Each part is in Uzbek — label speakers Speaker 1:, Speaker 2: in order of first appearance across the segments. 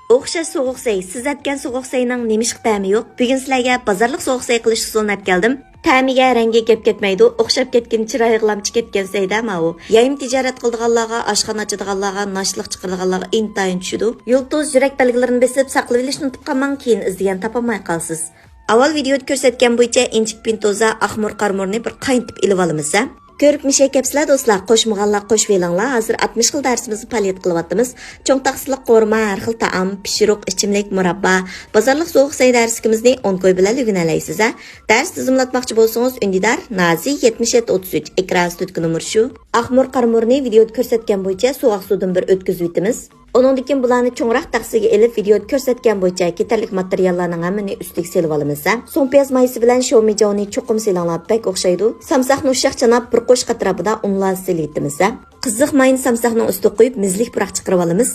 Speaker 1: O'xshash sovuq say, siz aytgan sovuq sayning nemish ta'mi yo'q. Bugun sizlarga bozorlik sovuq say qilish usulini olib keldim. Ta'miga rangi kep ketmaydi, o'xshab ketgan chiroyig'lamchi ketgan sayda ma u. Yayim tijorat qildiganlarga, oshxona ochadiganlarga, noshliq chiqardiganlarga intayin tushidi. Yulduz yurak belgilarini besib saqlab olishni unutib qolmang, keyin izlagan topolmay qolsiz. Avval videoda ko'rsatgan bo'yicha inchik pintoza ahmur qarmurni bir qaynitib ilib olamiz. Ko'rib mishay kapsizlar do'stlar, qo'shmaganlar qo'shib elinglar. Hozir 60 xil darsimizni faoliyat qilyapmiz. Cho'ng taqsiliq qo'rma, har xil taom, pishiriq, ichimlik, murabba, bozorlik sovuq say darsimizni 10 qo'y bilan o'rganalaysiz. Dars tizimlatmoqchi bo'lsangiz, Undidar Nazi 7733 ekran tutgan nomer shu. Ahmur qarmurni videoda ko'rsatgan bo'yicha sovuq suvdan bir o'tkazib o'tamiz. Ondan keyin bularni cho'ngroq taqsiga elib videoda ko'rsatgan bo'yicha ketarlik materiallarning hammani ustiga selib olamiz. So'ng piyoz maysi bilan sho'mijoni cho'qim selanglar bek o'xshaydi. Samsaqni ushoq chanab bir qo'sh qatrabida unlar selitimiz. Qiziq mayni samsaqning ustiga qo'yib mizlik puraq chiqarib olamiz.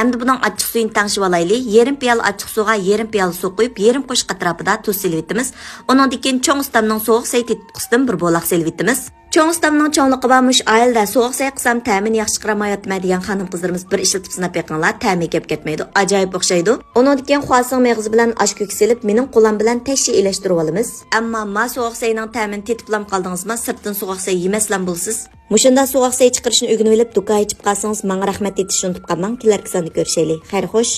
Speaker 1: Endi buning achchiq suyini tangshib olaylik. Yarim piyola achchiq suvga yarim piyola suv qo'yib, yarim qo'sh qatrabida tuz selitimiz. Ondan keyin cho'ng ustamning sovuq say tetqisidan bir bo'loq selitimiz. Cho'ng ustamning cho'ngliqi bormish oilda sovuq say qilsam ta'mini yaxshi chiqaramayotma degan xonim qizlarimiz bir ishlatib sinab beqinglar, ta'mi kep ketmaydi, ajoyib o'xshaydi. Ondan keyin xo'asing meg'izi bilan osh ko'k selib, mening qo'lim bilan tashshi elashtirib olamiz. Ammo ma sovuq sayning ta'mini tetiblam qoldingizmi, sirtdan sovuq say yemaslan bo'lsiz. Mushunda sovuq say chiqarishni o'rganib olib, do'kon ichib qolsangiz, menga rahmat etishni unutib qolmang. Kelarki sonda ko'rishaylik. Xayr xo'sh.